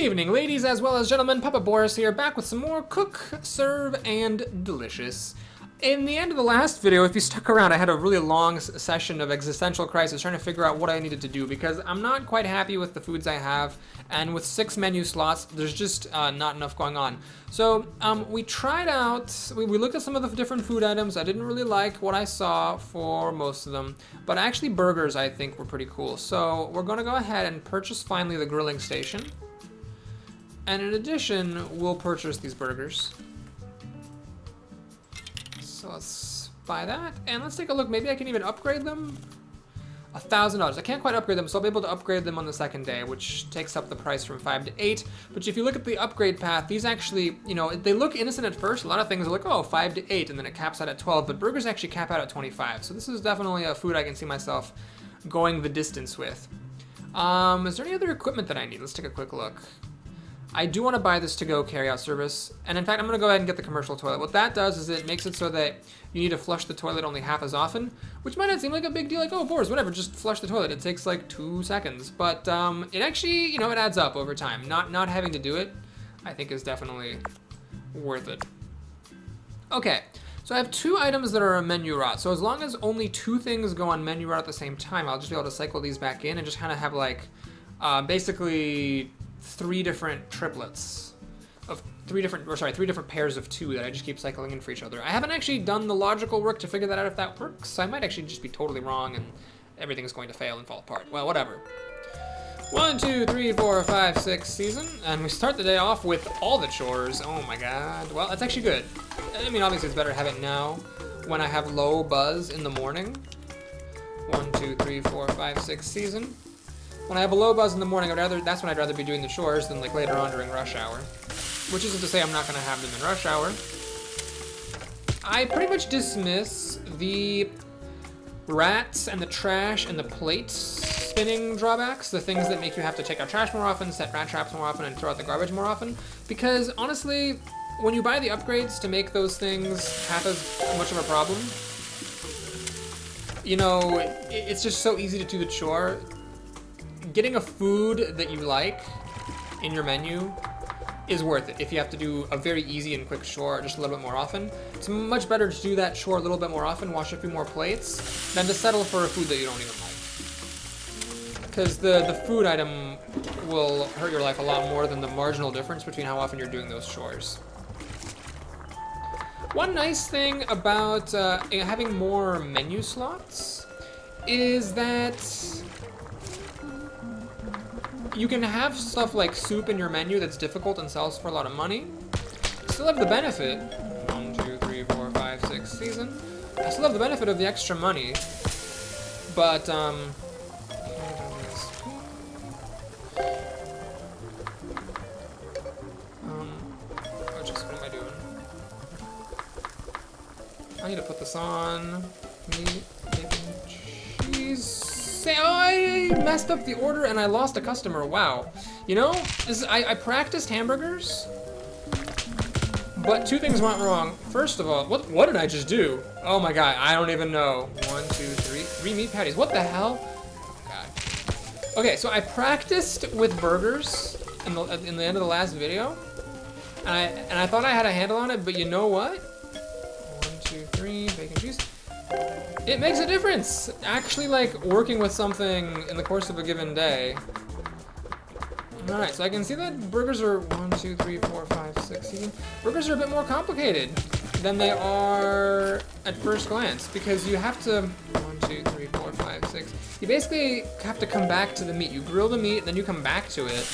evening, ladies as well as gentlemen. Papa Boris here, back with some more Cook, Serve, and Delicious. In the end of the last video, if you stuck around, I had a really long session of existential crisis trying to figure out what I needed to do because I'm not quite happy with the foods I have, and with 6 menu slots, there's just not enough going on. So we tried out, we looked at some of the different food items. I didn't really like what I saw for most of them, but actually burgers I think were pretty cool. So we're gonna go ahead and purchase finally the grilling station. And in addition, we'll purchase these burgers. So let's buy that, and let's take a look. Maybe I can even upgrade them. $1,000. I can't quite upgrade them, so I'll be able to upgrade them on the second day, which takes up the price from 5 to 8. But if you look at the upgrade path, these actually, you know, they look innocent at first. A lot of things are like, oh, 5 to 8, and then it caps out at 12. But burgers actually cap out at 25. So this is definitely a food I can see myself going the distance with. Is there any other equipment that I need? Let's take a quick look. I do want to buy this to-go carry-out service, and in fact, I'm going to go ahead and get the commercial toilet. What that does is it makes it so that you need to flush the toilet only half as often, which might not seem like a big deal, like, oh, Boris, whatever, just flush the toilet. It takes like 2 seconds, but it actually, you know, it adds up over time. Not having to do it, I think, is definitely worth it. Okay, so I have 2 items that are a menu route, so as long as only 2 things go on menu route at the same time, I'll just be able to cycle these back in and just kind of have like, basically 3 different triplets of 3 different pairs of 2 that I just keep cycling in for each other. I haven't actually done the logical work to figure that out if that works. So I might actually just be totally wrong and everything's going to fail and fall apart. Well, whatever. 1, 2, 3, 4, 5, 6 season, and we start the day off with all the chores. Oh my god. Well, that's actually good. I mean, obviously it's better to have it now when I have low buzz in the morning. 1, 2, 3, 4, 5, 6 season. When I have a low buzz in the morning, that's when I'd rather be doing the chores than like later on during rush hour. Which isn't to say I'm not gonna have them in rush hour. I pretty much dismiss the rats and the trash and the plate spinning drawbacks, the things that make you have to take out trash more often, set rat traps more often, and throw out the garbage more often. Because honestly, when you buy the upgrades to make those things half as much of a problem, you know, it's just so easy to do the chore. Getting a food that you like in your menu is worth it if you have to do a very easy and quick chore just a little bit more often. It's much better to do that chore a little bit more often, wash a few more plates, than to settle for a food that you don't even like. Because the food item will hurt your life a lot more than the marginal difference between how often you're doing those chores. One nice thing about having more menu slots is that you can have stuff like soup in your menu that's difficult and sells for a lot of money. Still have the benefit, 1, 2, 3, 4, 5, 6 season. I still have the benefit of the extra money, but what am I doing? I need to put this on. Meat, bacon, cheese. Oh, I messed up the order and I lost a customer. Wow. You know, I practiced hamburgers, but 2 things went wrong. First of all, what did I just do? Oh my god, I don't even know. 1, 2, 3 meat patties. What the hell? Oh god. Okay, so I practiced with burgers in the end of the last video, and I thought I had a handle on it, but you know what? 1, 2, 3 bacon cheese. It makes a difference, actually, like working with something in the course of a given day. Alright, so I can see that burgers are 1, 2, 3, 4, 5, 6, 7. Burgers are a bit more complicated than they are at first glance because you have to 1, 2, 3, 4, 5, 6. You basically have to come back to the meat. You grill the meat, then you come back to it.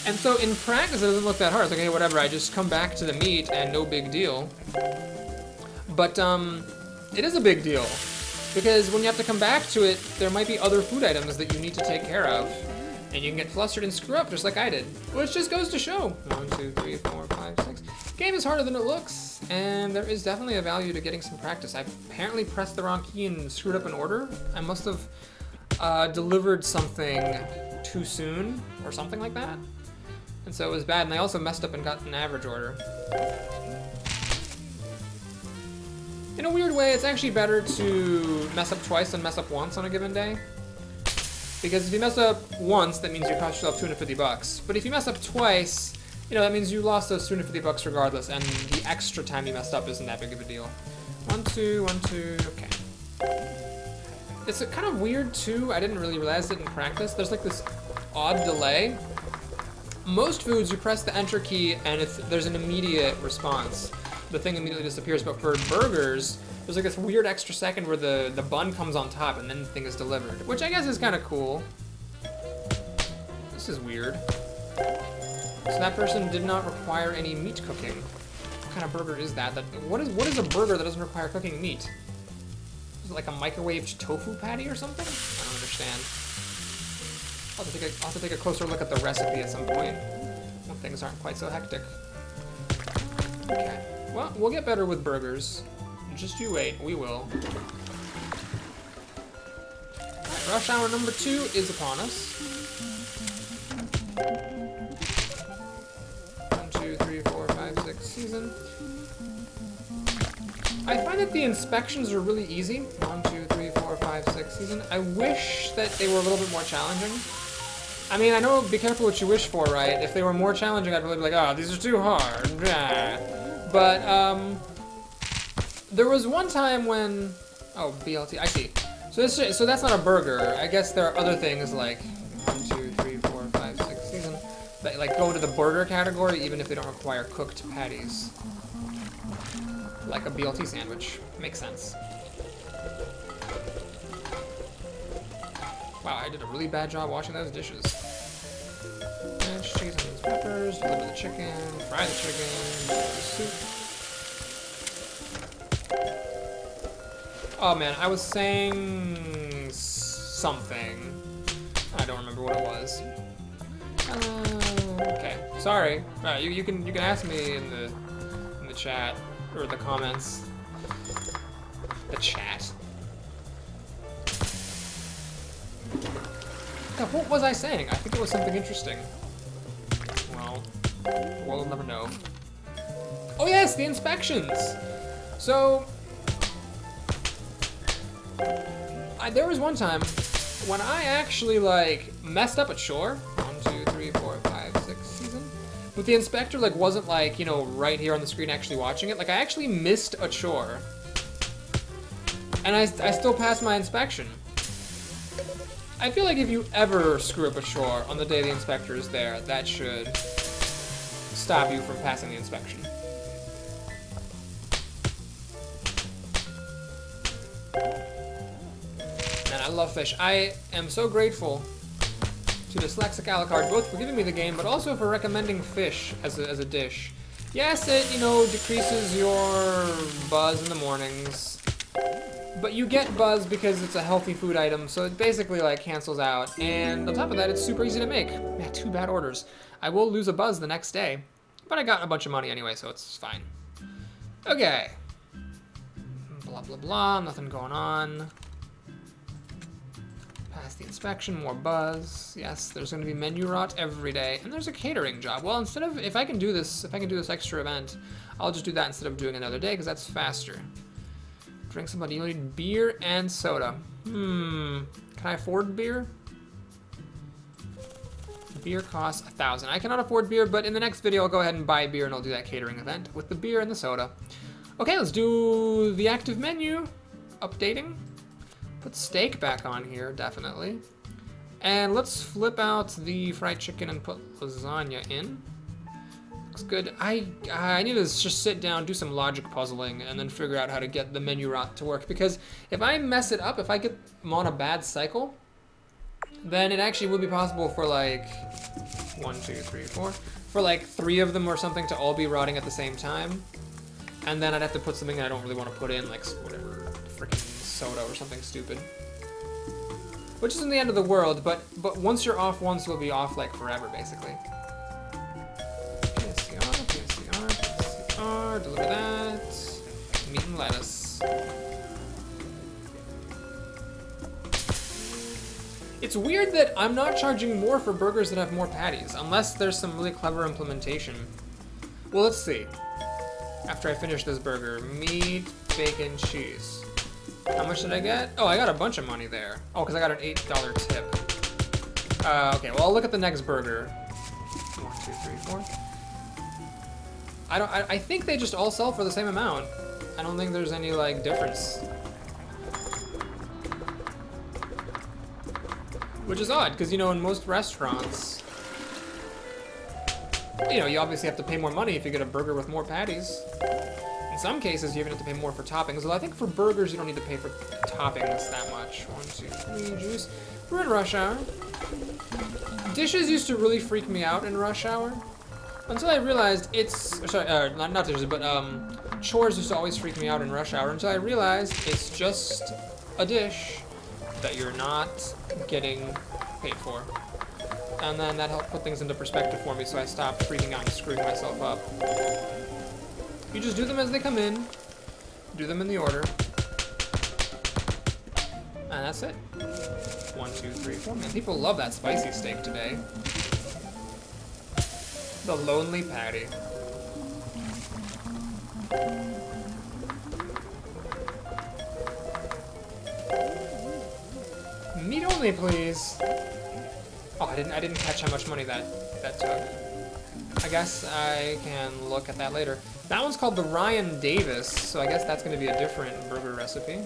And so in practice, it doesn't look that hard. It's like, hey, whatever, I just come back to the meat and no big deal. But, it is a big deal, because when you have to come back to it, there might be other food items that you need to take care of, and you can get flustered and screw up just like I did, which just goes to show. 1, 2, 3, 4, 5, 6. Game is harder than it looks, and there is definitely a value to getting some practice. I apparently pressed the wrong key and screwed up an order. I must have delivered something too soon, or something like that, and so it was bad, and I also messed up and got an average order. In a weird way, it's actually better to mess up twice than mess up once on a given day. Because if you mess up once, that means you cost yourself 250 bucks. But if you mess up twice, you know, that means you lost those 250 bucks regardless, and the extra time you messed up isn't that big of a deal. 1, 2, 1, 2, okay. It's kind of weird too, I didn't really realize it in practice. There's like this odd delay. Most foods, you press the enter key and there's an immediate response. The thing immediately disappears, but for burgers, there's like this weird extra second where the bun comes on top and then the thing is delivered, which I guess is kind of cool. This is weird. So that person did not require any meat cooking. What kind of burger is that? What is a burger that doesn't require cooking meat? Is it like a microwaved tofu patty or something? I don't understand. I'll have to take a closer look at the recipe at some point when things aren't quite so hectic. Okay, well, we'll get better with burgers. Just you wait, we will. Alright, rush hour number 2 is upon us. 1, 2, 3, 4, 5, 6 season. I find that the inspections are really easy. 1, 2, 3, 4, 5, 6 season. I wish that they were a little bit more challenging. I mean, I know, be careful what you wish for, right? If they were more challenging, I'd really be like, oh, these are too hard. But, there was one time when, oh, BLT, I see. So that's not a burger. I guess there are other things like 1, 2, 3, 4, 5, 6 season that like go to the burger category even if they don't require cooked patties. Like a BLT sandwich. Makes sense. Wow, I did a really bad job washing those dishes. Mashed cheese and these peppers, deliver the chicken, fry the chicken, deliver the soup. Oh man, I was saying something. I don't remember what it was. Okay, sorry. You can ask me in the chat or the comments. The chat. God, what was I saying? I think it was something interesting. Well, we'll never know. Oh yes, the inspections. So. There was one time when I actually like messed up a chore. 1, 2, 3, 4, 5, 6 season. But the inspector like wasn't like, you know, right here on the screen actually watching it. Like I actually missed a chore. And I still passed my inspection. I feel like if you ever screw up a chore on the day the inspector is there, that should stop you from passing the inspection. Man, I love fish. I am so grateful to Dyslexic Alucard, both for giving me the game, but also for recommending fish as a dish. Yes, it, you know, decreases your buzz in the mornings, but you get buzz because it's a healthy food item, so it basically, like, cancels out. And on top of that, it's super easy to make. Man, 2 bad orders. I will lose a buzz the next day, but I got a bunch of money anyway, so it's fine. Okay. Blah, blah, blah. Nothing going on. Pass the inspection, more buzz. Yes, there's going to be menu rot every day, and there's a catering job. Well, instead of if I can do this extra event, I'll just do that instead of doing another day because that's faster. Drink somebody. You need beer and soda. Can I afford beer? Beer costs 1,000. I cannot afford beer, but in the next video I'll go ahead and buy beer and I'll do that catering event with the beer and the soda. Okay, let's do the active menu. Updating. Put steak back on here, definitely. And let's flip out the fried chicken and put lasagna in. Looks good. I need to just sit down, do some logic puzzling, and then figure out how to get the menu rot to work. Because if I mess it up, if I get them on a bad cycle, then it actually would be possible for like 1, 2, 3, 4, for like 3 of them or something to all be rotting at the same time. And then I'd have to put something I don't really want to put in, like whatever, freaking soda or something stupid. Which isn't the end of the world, but once you're off once, you'll be off like forever, basically. PSCR, deliver that. Meat and lettuce. It's weird that I'm not charging more for burgers that have more patties, unless there's some really clever implementation. Well, let's see. After I finish this burger, meat, bacon, cheese. How much did I get? Oh, I got a bunch of money there. Oh, because I got an $8 tip. Okay, well, I'll look at the next burger. 1, 2, 3, 4. I think they just all sell for the same amount. I don't think there's any, like, difference. Which is odd, because, you know, in most restaurants, you know, you obviously have to pay more money if you get a burger with more patties. In some cases, you even have to pay more for toppings. Although I think for burgers, you don't need to pay for toppings that much. 1, 2, 3, juice. We're in rush hour. Dishes used to really freak me out in rush hour. Until I realized it's... Sorry, not dishes, but chores used to always freak me out in rush hour. Until I realized it's just a dish that you're not getting paid for. And then that helped put things into perspective for me, so I stopped freaking out and screwing myself up. You just do them as they come in, do them in the order, and that's it. 1, 2, 3, 4. Man, people love that spicy steak today. The lonely patty. Meat only, please. Oh, I didn't catch how much money that took. I guess I can look at that later. That one's called the Ryan Davis, so I guess that's going to be a different burger recipe.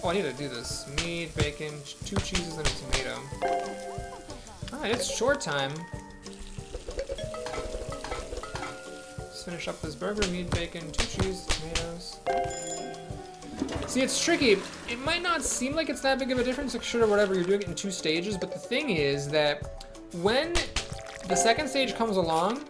Oh, I need to do this. Meat, bacon, 2 cheeses, and a tomato. Alright, it's short time. Let's finish up this burger. Meat, bacon, 2 cheese, tomatoes. See, it's tricky. It might not seem like it's that big of a difference, like sure, whatever, you're doing it in 2 stages, but the thing is that when the second stage comes along, 1,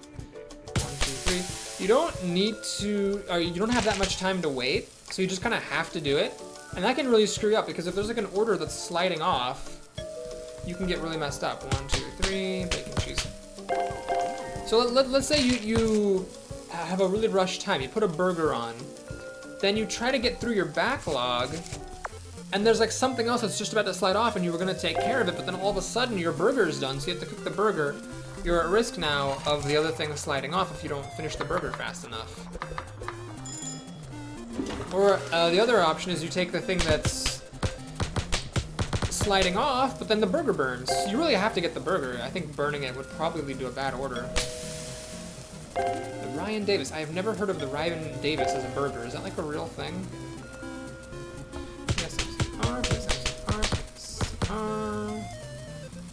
2, 3, you don't need to, or you don't have that much time to wait, so you just kind of have to do it. And that can really screw you up, because if there's like an order that's sliding off, you can get really messed up. 1, 2, 3, bacon, cheese. So let's say you have a really rushed time. You put a burger on, then you try to get through your backlog, and there's like something else that's just about to slide off, and you were gonna take care of it, but then all of a sudden your burger is done, so you have to cook the burger. You're at risk now of the other thing sliding off if you don't finish the burger fast enough. Or the other option is you take the thing that's sliding off, but then the burger burns. You really have to get the burger. I think burning it would probably lead to a bad order. The Ryan Davis. I have never heard of the Ryan Davis as a burger. Is that like a real thing? Yes,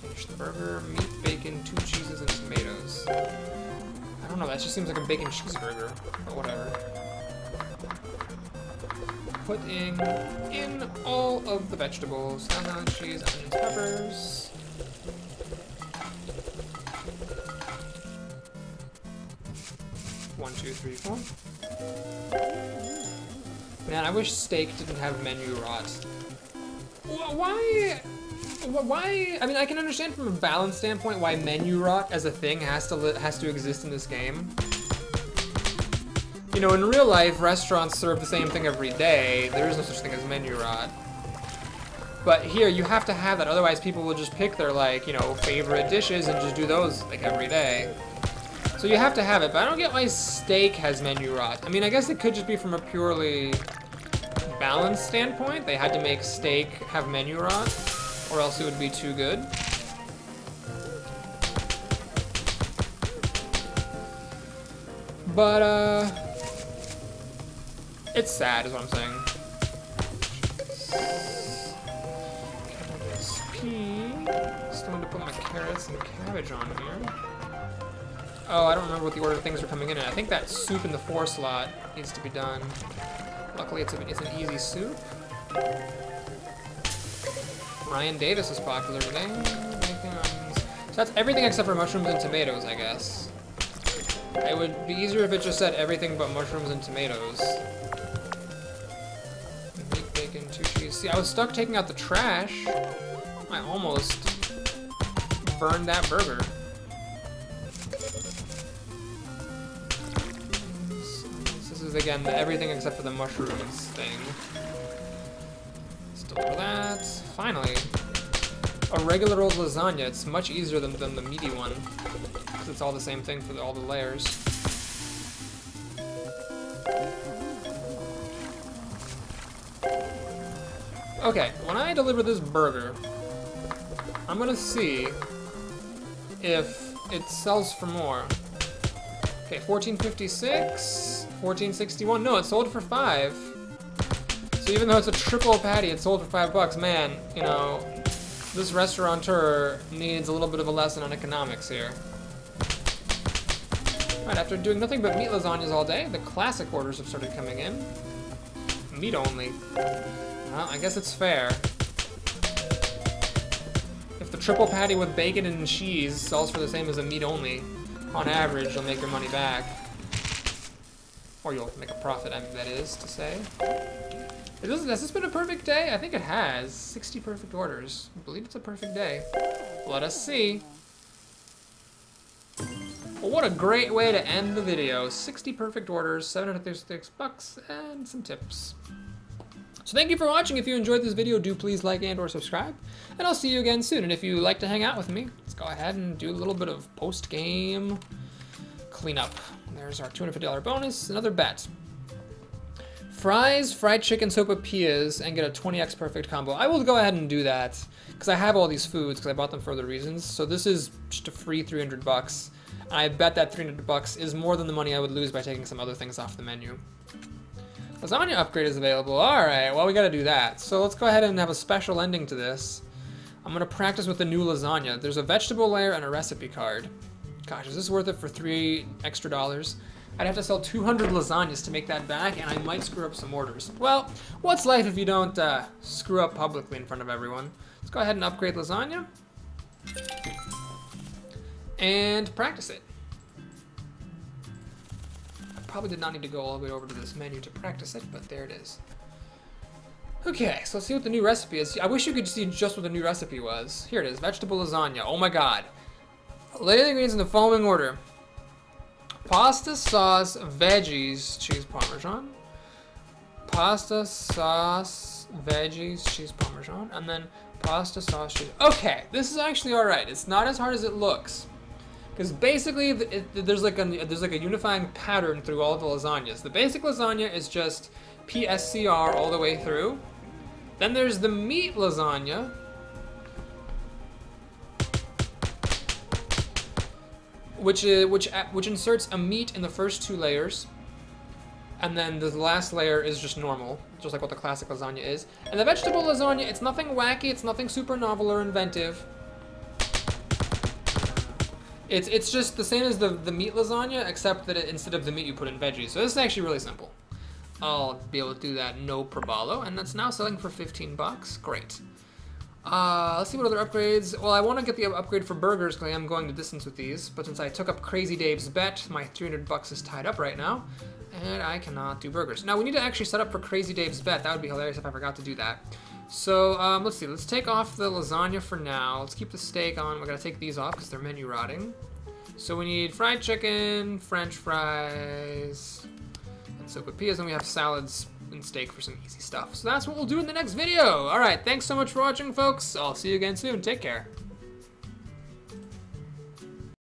finish the burger. Meat, bacon, 2 cheeses, and tomatoes. I don't know. That just seems like a bacon cheeseburger, but whatever. Putting in all of the vegetables, salad, cheese, onions, peppers. One, 2, 3, 4. Man, I wish steak didn't have menu rot. Why? I mean, I can understand from a balance standpoint why menu rot as a thing has to exist in this game. You know, in real life, restaurants serve the same thing every day. There is no such thing as menu rot. But here, you have to have that, otherwise people will just pick their, like, you know, favorite dishes and just do those, like, every day. So you have to have it, but I don't get why steak has menu rot. I mean, I guess it could just be from a purely balance standpoint. They had to make steak have menu rot, or else it would be too good. But, it's sad, is what I'm saying. Still need to put my carrots and cabbage on here. Oh, I don't remember what the order of things are coming in at. I think that soup in the 4 slot needs to be done. Luckily, it's an easy soup. Ryan Davis is popular today. So that's everything except for mushrooms and tomatoes, I guess. It would be easier if it just said everything but mushrooms and tomatoes. Meat, bacon, 2 cheese. See, I was stuck taking out the trash. I almost burned that burger. This is again the everything except for the mushrooms thing. Still for that. Finally, a regular old lasagna. It's much easier than the meaty one, because it's all the same thing for all the layers. Okay, when I deliver this burger, I'm gonna see if it sells for more. Okay, 14.56, 14.61. No, it sold for 5. So even though it's a triple patty, it sold for $5. Man, you know, this restaurateur needs a little bit of a lesson on economics here. Alright, after doing nothing but meat lasagnas all day, the classic orders have started coming in. Meat only. Well, I guess it's fair. If the triple patty with bacon and cheese sells for the same as a meat only, on average, you'll make your money back. Or you'll make a profit, I mean, that is to say. Has this been a perfect day? I think it has. 60 perfect orders. I believe it's a perfect day. Let us see. Well, what a great way to end the video. 60 perfect orders, $736, and some tips. So thank you for watching. If you enjoyed this video, do please like and or subscribe. And I'll see you again soon. And if you like to hang out with me, let's go ahead and do a little bit of post-game cleanup. There's our $250 bonus, another bet. Fries, fried chicken, sopapillas, and get a 20x perfect combo. I will go ahead and do that, because I have all these foods, because I bought them for other reasons. So this is just a free $300. And I bet that $300 is more than the money I would lose by taking some other things off the menu. Lasagna upgrade is available. Alright, well we gotta do that. So let's go ahead and have a special ending to this. I'm gonna practice with the new lasagna. There's a vegetable layer and a recipe card. Gosh, is this worth it for $3 extra? I'd have to sell 200 lasagnas to make that back, and I might screw up some orders. Well, what's life if you don't screw up publicly in front of everyone? Let's go ahead and upgrade lasagna. And practice it. I probably did not need to go all the way over to this menu to practice it, but there it is. Okay, so let's see what the new recipe is. I wish you could see just what the new recipe was. Here it is, vegetable lasagna. Oh my god. Lay the ingredients in the following order. Pasta sauce, veggies, cheese parmesan. Pasta sauce, veggies, cheese parmesan. And then pasta sauce, cheese. Okay, this is actually alright. It's not as hard as it looks. Because basically, there's like a unifying pattern through all of the lasagnas. The basic lasagna is just PSCR all the way through. Then there's the meat lasagna, which inserts a meat in the first 2 layers, and then the last layer is just normal, just like what the classic lasagna is. And the vegetable lasagna, it's nothing wacky, it's nothing super novel or inventive. It's just the same as the meat lasagna, except that instead of the meat you put in veggies. So this is actually really simple. I'll be able to do that no probalo, and that's now selling for $15. Great. Let's see what other upgrades. Well, I want to get the upgrade for burgers because I am going the distance with these, but since I took up Crazy Dave's bet, my $300 is tied up right now, and I cannot do burgers. Now, we need to actually set up for Crazy Dave's bet. That would be hilarious if I forgot to do that. So, let's see. Let's take off the lasagna for now. Let's keep the steak on. We're going to take these off because they're menu rotting. So we need fried chicken, french fries, and sopapillas, and we have salads and steak for some easy stuff. So that's what we'll do in the next video. All right, thanks so much for watching, folks. I'll see you again soon. Take care.